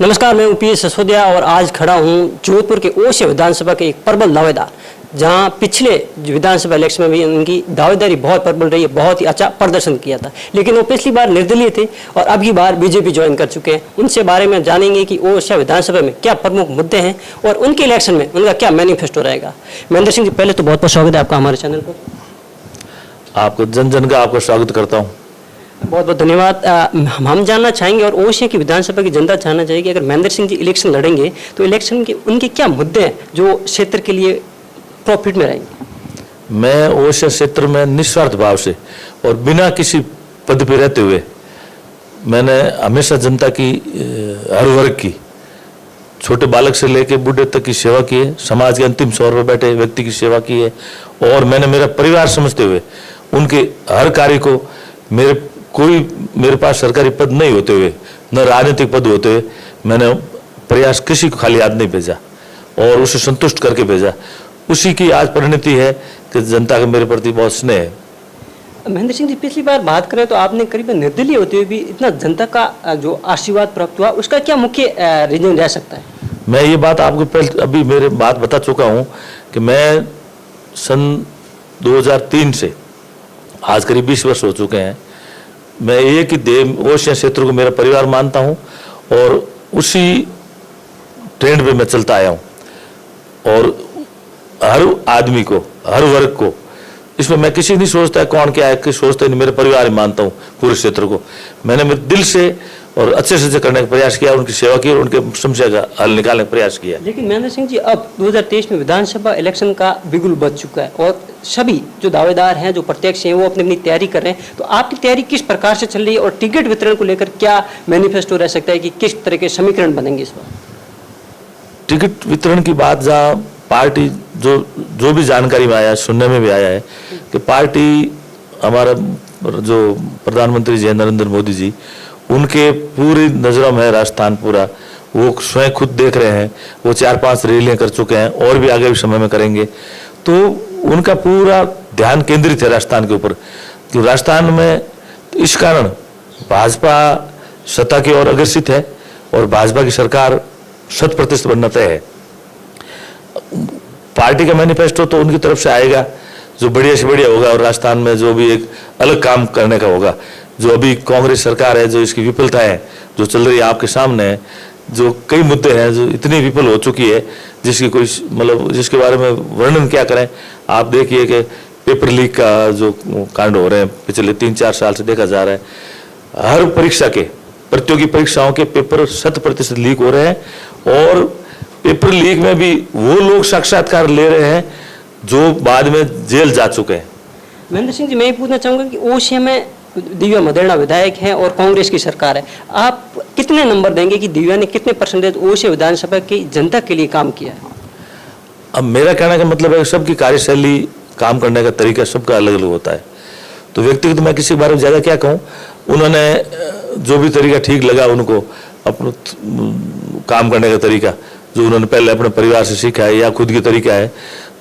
नमस्कार, मैं पीएस सिसोदिया और आज खड़ा हूं जोधपुर के ओसिया विधानसभा के एक प्रबल दावेदार, जहां पिछले विधानसभा इलेक्शन में भी उनकी दावेदारी बहुत प्रबल रही है, बहुत ही अच्छा प्रदर्शन किया था। लेकिन वो पिछली बार निर्दलीय थे और अब की बार बीजेपी ज्वाइन कर चुके हैं। उनसे बारे में जानेंगे कि ओसिया विधानसभा में क्या प्रमुख मुद्दे हैं और उनके इलेक्शन में उनका क्या मैनिफेस्टो रहेगा। महेंद्र सिंह जी, पहले तो बहुत बहुत स्वागत है आपका हमारे चैनल पर। आपको जन जन का आपका स्वागत करता हूँ। बहुत बहुत धन्यवाद। हम जानना चाहेंगे और ओसिया की विधानसभा की जनता जानना चाहेगी, अगर महेंद्र सिंह जी इलेक्शन लड़ेंगे तो इलेक्शन के उनके क्या मुद्दे हैं जो क्षेत्र के लिए प्रॉफिट में रहेंगे। मैं ओसिया क्षेत्र में निस्वार्थ भाव से और बिना किसी पद पे रहते हुए मैंने हमेशा जनता की हर वर्ग की, छोटे बालक से लेकर बूढ़े तक की सेवा की है। समाज के अंतिम छोर पर बैठे व्यक्ति की सेवा की है और मैंने मेरा परिवार समझते हुए उनके हर कार्य को मेरे पास सरकारी पद नहीं होते हुए, न राजनीतिक पद होते हुए, मैंने प्रयास किसी को खाली हाथ नहीं भेजा और उसे संतुष्ट करके भेजा। उसी की आज परिणति है कि जनता का मेरे प्रति बहुत स्नेह है। महेंद्र सिंह जी, पिछली बार बात करें तो आपने करीबन निर्दलीय होते हुए भी इतना जनता का जो आशीर्वाद प्राप्त हुआ, उसका क्या मुख्य रीजन रह सकता है। मैं ये बात आपको पहले अभी मेरे बात बता चुका हूँ कि मैं सन 2003 से आज करीब 20 वर्ष हो चुके हैं। मैं एक ही देव ओसिया क्षेत्र को मेरा परिवार मानता हूँ और उसी ट्रेंड पे मैं चलता आया हूँ और हर आदमी को, हर वर्ग को, इसमें मैं किसी नहीं सोचता है कौन क्या है, किसी सोचता है नहीं, मेरे परिवार ही मानता हूँ पूरे क्षेत्र को। मैंने मेरे दिल से और अच्छे से करने का प्रयास किया, उनकी सेवा की और उनके समस्या का हल निकालने का प्रयास किया। लेकिन महेंद्र सिंह जी, अब 2023 में विधानसभा इलेक्शन का बिगुल बज चुका है और सभी जो दावेदार हैं, जो प्रत्यक्ष हैं, वो अपनी अपनी तैयारी कर रहे हैं। तो आपकी तैयारी किस प्रकार से चल रही है और टिकट वितरण को लेकर क्या मैनिफेस्टो रह सकता है कि किस तरह के समीकरण बनेंगे इस बार। टिकट वितरण की बात जहाँ पार्टी जो भी जानकारी में आया, सुनने में भी आया है कि पार्टी, हमारा जो प्रधानमंत्री जी नरेंद्र मोदी जी, उनके पूरी नजरों में राजस्थान पूरा, वो स्वयं खुद देख रहे हैं। वो 4-5 रैलियां कर चुके हैं और भी आगे भी समय में करेंगे। तो उनका पूरा ध्यान केंद्रित है राजस्थान के ऊपर कि राजस्थान में इस कारण भाजपा सत्ता की ओर अग्रसित है और भाजपा की सरकार 100% बनना तय है। पार्टी का मैनिफेस्टो तो उनकी तरफ से आएगा जो बढ़िया से बढ़िया होगा और राजस्थान में जो भी एक अलग काम करने का होगा। जो अभी कांग्रेस सरकार है, जो इसकी विफलताएं जो चल रही है आपके सामने है, जो कई मुद्दे हैं जो इतनी विफल हो चुकी है जिसकी कोई मतलब जिसके बारे में वर्णन क्या करें। आप देखिए कि पेपर लीक का जो कांड हो रहे हैं पिछले 3-4 साल से देखा जा रहा है। हर परीक्षा के, प्रतियोगी परीक्षाओं के पेपर 100% लीक हो रहे हैं और पेपर लीक में भी वो लोग साक्षात्कार ले रहे हैं जो बाद में जेल जा चुके हैं। महेंद्र सिंह जी, मैं ये पूछना चाहूंगा कि ओसिया में दिव्या मदेरणा विधायक हैं और कांग्रेस की सरकार है, आप कितने नंबर देंगे कि दिव्या ने कितने परसेंटेज ओसिया विधानसभा की जनता के लिए काम किया है। अब मेरा कहने का मतलब है सबकी कार्यशैली, काम करने का तरीका सबका अलग अलग होता है। तो व्यक्तिगत मैं किसी के बारे में ज़्यादा क्या कहूँ, उन्होंने जो भी तरीका ठीक लगा उनको, अपना काम करने का तरीका जो उन्होंने पहले अपने परिवार से सीखा है या खुद की तरीका है,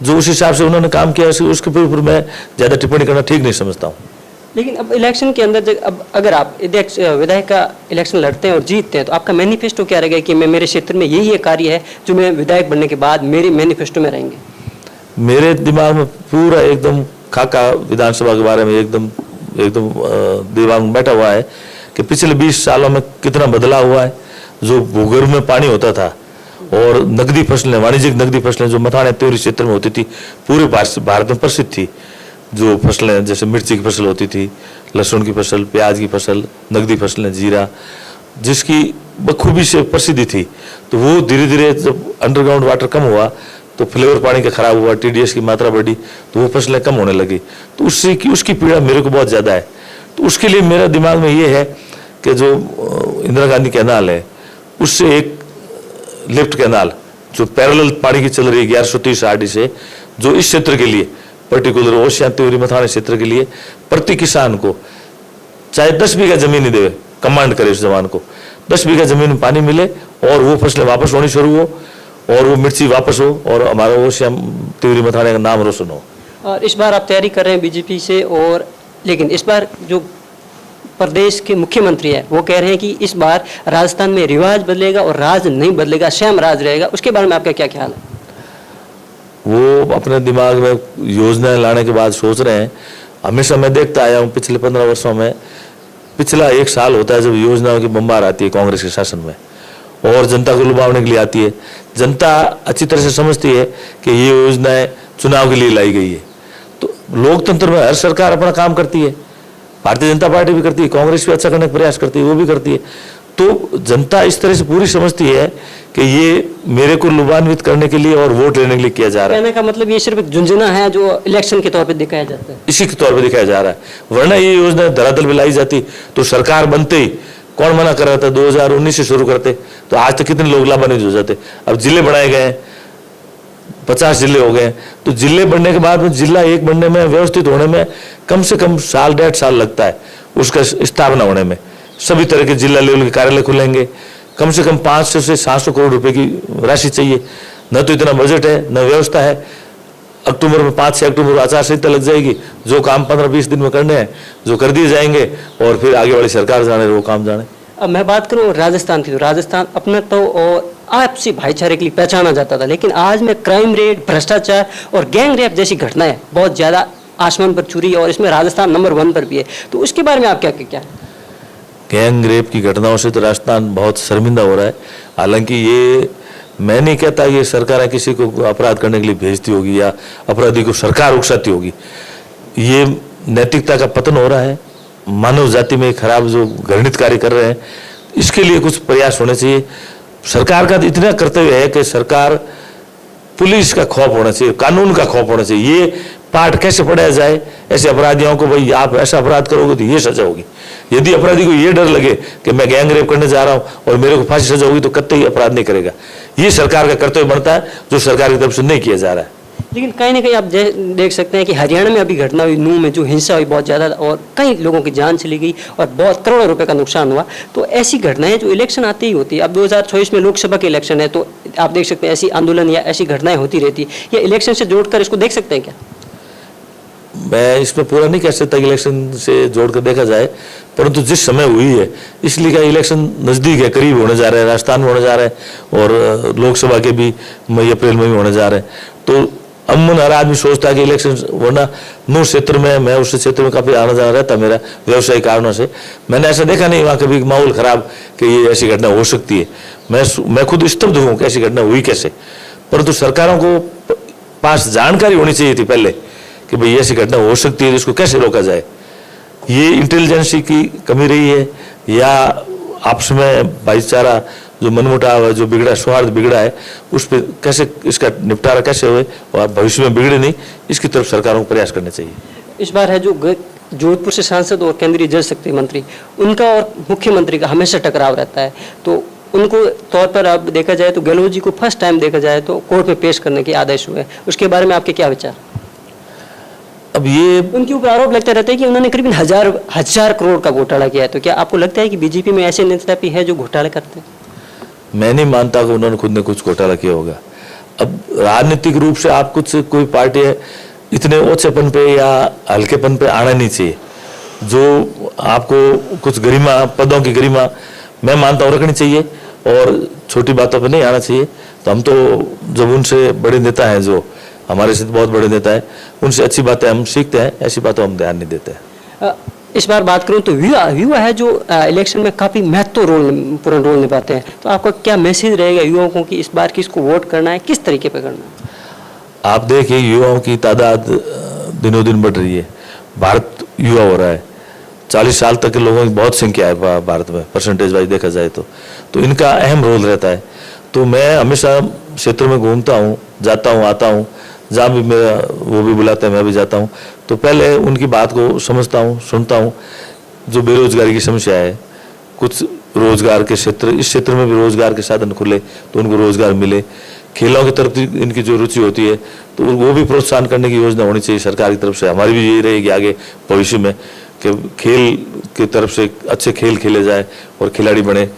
जो उस हिसाब से उन्होंने काम किया, उसके ऊपर मैं ज़्यादा टिप्पणी करना ठीक नहीं समझता हूँ। लेकिन अब इलेक्शन के अंदर अब अगर आप विधायक का इलेक्शन लड़ते हैं और जीतते हैं तो आपका मैनिफेस्टो क्या रहेगा कि मैं मेरे क्षेत्र में यही कार्य है जो मैं विधायक बनने के बाद मेरे मैनिफेस्टो में रहेंगे। मेरे दिमाग में पूरा एकदम खाका विधानसभा के बारे में एकदम दिमाग में बैठा हुआ है कि पिछले 20 सालों में कितना बदलाव हुआ है। जो भूगर्भ में पानी होता था और नकदी फसलें, वाणिज्यिक नकदी फसलें जो मथाने त्योरी क्षेत्र में होती थी, पूरे भारत में प्रसिद्ध थी। जो फसलें जैसे मिर्ची की फसल होती थी, लहसुन की फसल, प्याज की फसल, नकदी फसलें, जीरा, जिसकी बखूबी से प्रसिद्धि थी, तो वो धीरे धीरे जब अंडरग्राउंड वाटर कम हुआ तो फ्लेवर पानी का खराब हुआ, TDS की मात्रा बढ़ी, तो वो फसलें कम होने लगी। तो उसकी पीड़ा मेरे को बहुत ज़्यादा है। तो उसके लिए मेरा दिमाग में ये है कि जो इंदिरा गांधी कैनाल है, उससे एक लिफ्ट कैनाल जो पैरेलल पानी की चल रही है 1130 RD से, जो इस क्षेत्र के लिए पर्टिकुलर ओसिया त्योरी मथाने क्षेत्र के लिए प्रति किसान को चाहे 10 बीघा जमीन ही देवे, कमांड करे उस जवान को, 10 बीघा जमीन में पानी मिले और वो फसलें वापस होनी शुरू हो और वो मिर्ची वापस हो और हमारा ओसिया त्योरी मथाने का नाम रोशन हो। और इस बार आप तैयारी कर रहे हैं बीजेपी से, और लेकिन इस बार जो प्रदेश के मुख्यमंत्री है वो कह रहे हैं कि इस बार राजस्थान में रिवाज बदलेगा और राज नहीं बदलेगा, स्वयं राज रहेगा, उसके बारे में आपका क्या ख्याल है? वो अपने दिमाग में योजनाएं लाने के बाद सोच रहे हैं। हमेशा मैं देखता आया हूँ पिछले 15 वर्षों में, पिछला 1 साल होता है जब योजनाओं की बम्बार आती है कांग्रेस के शासन में और जनता को लुभावने के लिए आती है। जनता अच्छी तरह से समझती है कि ये योजनाएं चुनाव के लिए लाई गई है। तो लोकतंत्र में हर सरकार अपना काम करती है, भारतीय जनता पार्टी भी करती है, कांग्रेस भी अच्छा करने का प्रयास करती है, वो भी करती है। तो जनता इस तरह से पूरी समझती है कि ये मेरे को लुभान्वित करने के लिए और वोट लेने के लिए किया जा रहा है। कहने का मतलब ये सिर्फ एक झुंझुना है जो इलेक्शन के तौर पे दिखाया जाता है, इसी के तौर पे दिखाया जा रहा है। वरना ये योजना धरातल पे लाई जाती तो सरकार बनते ही कौन मना कर रहा था? 2019 से शुरू करते तो आज तक कितने लोग लाभान्वित हो जाते। अब जिले बनाए गए, 50 जिले हो गए, तो जिले बनने के बाद में जिला एक बनने में, व्यवस्थित होने में कम से कम 1.5 साल लगता है उसका स्थापना होने में। सभी तरह के जिला लेवल के कार्यालय खुलेंगे, कम से कम 500 से 700 करोड़ रुपए की राशि चाहिए। न तो इतना बजट है, न व्यवस्था है। अक्टूबर में 5 से अक्टूबर आचार संहिता लग जाएगी, जो काम 15-20 दिन में करने हैं जो कर दिए जाएंगे और फिर आगे वाली सरकार जाने वो काम जाने। अब मैं बात करूं राजस्थान की, तो राजस्थान अपनत्व और आपसी भाईचारे के लिए पहचाना जाता था, लेकिन आज में क्राइम रेट, भ्रष्टाचार और गैंग रेप जैसी घटनाएं बहुत ज्यादा आसमान पर छू रही है और इसमें राजस्थान नंबर 1 पर भी है। तो उसके बारे में आप क्या है? गैंग रेप की घटनाओं से तो राजस्थान बहुत शर्मिंदा हो रहा है। हालांकि ये मैं नहीं कहता ये सरकारें किसी को अपराध करने के लिए भेजती होगी या अपराधी को सरकार उकसाती होगी। ये नैतिकता का पतन हो रहा है, मानव जाति में खराब जो घृणित कार्य कर रहे हैं, इसके लिए कुछ प्रयास होने चाहिए। सरकार का इतना कर्तव्य है कि सरकार पुलिस का खौफ होना चाहिए, कानून का खौफ होना चाहिए। ये पाठ कैसे पढ़ाया जाए ऐसे अपराधियों को, भाई आप ऐसा अपराध करोगे तो ये सजा होगी। यदि अपराधी को ये डर लगे कि मैं गैंग रेप करने जा रहा हूं और मेरे को फांसी सजा होगी तो कतई अपराध नहीं करेगा। ये सरकार का कर्तव्य बनता है जो सरकार की तरफ से नहीं किया जा रहा है। लेकिन कहीं ना कहीं आप देख सकते हैं कि हरियाणा में अभी घटना हुई, नूह में जो हिंसा हुई बहुत ज़्यादा और कई लोगों की जान चली गई और बहुत करोड़ों रुपए का नुकसान हुआ। तो ऐसी घटनाएं जो इलेक्शन आती ही होती है, अब 2024 में लोकसभा के इलेक्शन है, तो आप देख सकते हैं ऐसी आंदोलन या ऐसी घटनाएं होती रहती है। या इलेक्शन से जोड़कर इसको देख सकते हैं क्या? मैं इसमें पूरा नहीं कह सकता कि इलेक्शन से जोड़कर देखा जाए, परंतु जिस समय हुई है इसलिए क्या इलेक्शन नज़दीक है, करीब होने जा रहे हैं, राजस्थान में होने जा रहे हैं और लोकसभा के भी मई अप्रैल में भी होने जा रहे हैं। तो अमूमन हर आदमी सोचता है कि इलेक्शन, वरना नूह क्षेत्र में, मैं उस क्षेत्र में काफ़ी आना जाना रहता मेरा व्यवसायिक कारणों से, मैंने ऐसा देखा नहीं वहाँ कभी माहौल खराब कि ये ऐसी घटना हो सकती है। मैं खुद स्तब्ध हूँ कि ऐसी घटना हुई कैसे। परंतु सरकारों को पास जानकारी होनी चाहिए थी पहले कि भाई ऐसी घटना हो सकती है, इसको कैसे रोका जाए। ये इंटेलिजेंसी की कमी रही है या आपस में भाईचारा जो मनमुटाव है, जो बिगड़ा, सौहार्द बिगड़ा है, उस पर कैसे इसका निपटारा कैसे हुए और भविष्य में बिगड़े नहीं, इसकी तरफ सरकारों को प्रयास करने चाहिए। इस बार है जो जोधपुर से सांसद और केंद्रीय जल शक्ति मंत्री, उनका और मुख्यमंत्री का हमेशा टकराव रहता है। तो उनको तौर पर अब देखा जाए तो गहलोत जी को फर्स्ट टाइम देखा जाए तो कोर्ट में पेश करने के आदेश हुए, उसके बारे में आपके क्या विचार? अब ये उनके ऊपर आरोप लगता रहता है कि उन्होंने करीबन हजार करोड़ का घोटाला किया है। तो क्या आपको लगता है कि बीजेपी में ऐसे नेता भी है जो घोटाला करते हैं? मैं नहीं मानता कि उन्होंने खुद ने कुछ घोटाला किया होगा। अब राजनीतिक रूप से आप कुछ कोई पार्टी है, इतने ओछेपन पे या हल्केपन पे आना नहीं चाहिए। जो आपको कुछ गरिमा, पदों की गरिमा मैं मानता हूँ रखनी चाहिए और छोटी बातों पे नहीं आना चाहिए। तो हम तो जब उनसे बड़े नेता हैं, जो हमारे से बहुत बड़े नेता हैं, उनसे अच्छी बातें हम सीखते हैं, ऐसी बातों हम ध्यान नहीं देते हैं। इस बार बात करूं तो युवा है जो इलेक्शन में काफ़ी महत्वपूर्ण रोल निभाते हैं। तो आपका क्या मैसेज रहेगा युवाओं को कि इस बार किसको वोट करना है, किस तरीके पे करना है? आप देखिए युवाओं की तादाद दिनों दिन बढ़ रही है, भारत युवा हो रहा है। 40 साल तक के लोगों की बहुत संख्या है भारत में, परसेंटेज वाइज देखा जाए तो इनका अहम रोल रहता है। तो मैं हमेशा क्षेत्र में घूमता हूँ, जाता हूँ, आता हूँ, जहाँ भी मेरा वो भी बुलाते हैं मैं भी जाता हूँ। तो पहले उनकी बात को समझता हूँ, सुनता हूँ। जो बेरोजगारी की समस्या है, कुछ रोजगार के क्षेत्र, इस क्षेत्र में भी रोजगार के साधन खुले तो उनको रोजगार मिले। खेलों की तरफ इनकी जो रुचि होती है तो वो भी प्रोत्साहन करने की योजना होनी चाहिए सरकार की तरफ से। हमारी भी यही रहेगी आगे भविष्य में कि खेल की तरफ से अच्छे खेल खेले जाए और खिलाड़ी बने,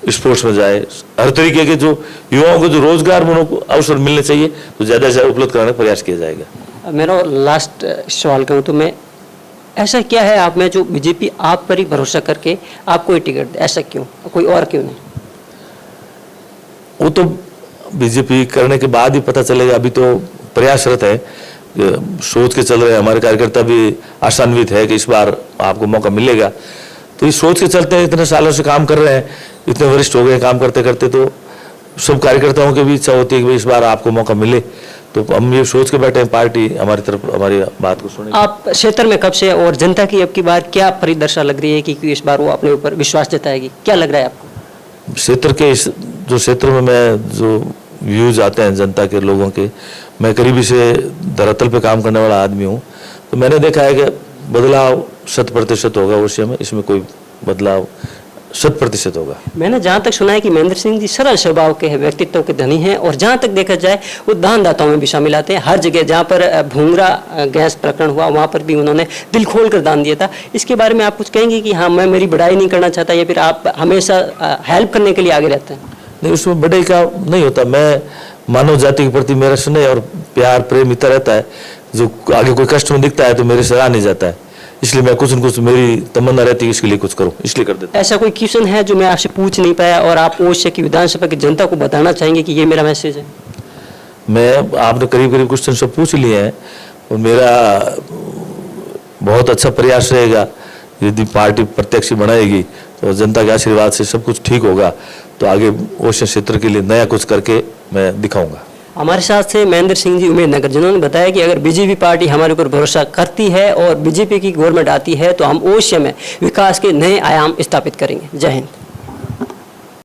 स्पोर्ट्स में जाए। हर तरीके के जो युवाओं को जो रोजगार अवसर मिलने चाहिए तो ज़्यादा से ज़्यादा उपलब्ध कराने का प्रयास किया जाएगा। मेरा लास्ट सवाल करूँ तो मैं ऐसा क्या है आप में जो बीजेपी आप पर ही भरोसा करके आपको ही टिकट दे? ऐसा क्यों, कोई और क्यों नहीं? वो तो बीजेपी करने के बाद ही पता चलेगा। अभी तो प्रयासरत है, सोच के चल रहे हैं। हमारे कार्यकर्ता भी आशान्वित है कि इस बार आपको मौका मिलेगा। तो इस सोच के चलते इतने सालों से काम कर रहे हैं, इतने वरिष्ठ हो गए काम करते करते, तो सब कार्यकर्ताओं की भी इच्छा होती है कि इस बार आपको मौका मिले। तो हम ये सोच के बैठे हैं, पार्टी हमारी तरफ हमारी बात को सुने। आप क्षेत्र में कब से और जनता की अब की बार क्या परिदशा लग रही है कि इस बार वो अपने ऊपर विश्वास जताएगी? क्या लग रहा है आपको? क्षेत्र के जो क्षेत्र में मैं जो व्यूज आते हैं जनता के लोगों के, मैं करीबी से धरातल पे काम करने वाला आदमी हूँ। तो मैंने देखा है कि बदलाव 100% होगा। उस में इसमें कोई बदलाव 100% होगा। मैंने जहाँ तक सुना है कि महेंद्र सिंह जी सरल स्वभाव के व्यक्तित्व के धनी हैं और जहाँ तक देखा जाए वो दान दाताओं में भी शामिल आते हैं। हर जगह जहाँ पर भूंगरा गैस प्रकरण हुआ वहाँ पर भी उन्होंने दिल खोल कर दान दिया था। इसके बारे में आप कुछ कहेंगे कि हाँ, मैं मेरी बड़ाई नहीं करना चाहता या फिर आप हमेशा हेल्प करने के लिए आगे रहते हैं? नहीं, उसमें बड़ाई का नहीं होता। मैं मानव जाति के प्रति मेरा स्नेह और प्यार प्रेम इतना रहता है, जो आगे कोई कष्ट में दिखता है तो मेरे से आ नहीं जाता है। इसलिए मैं कुछ न कुछ मेरी तमन्ना रहती है इसके लिए कुछ करूं, इसलिए कर देता हूं। ऐसा कोई क्वेश्चन है जो मैं आपसे पूछ नहीं पाया और आप ओसिया की विधानसभा की जनता को बताना चाहेंगे कि ये मेरा मैसेज है? आपने करीब करीब क्वेश्चन सब पूछ लिए हैं और मेरा बहुत अच्छा प्रयास रहेगा। यदि पार्टी प्रत्याशी बनाएगी तो जनता के आशीर्वाद से सब कुछ ठीक होगा। तो आगे ओसिया क्षेत्र के लिए नया कुछ करके मैं दिखाऊंगा। हमारे साथ से महेंद्र सिंह जी उम्मेदनगर, जिन्होंने बताया कि अगर बीजेपी पार्टी हमारे ऊपर भरोसा करती है और बीजेपी की गवर्नमेंट आती है तो हम ओसिया में विकास के नए आयाम स्थापित करेंगे। जय हिंद।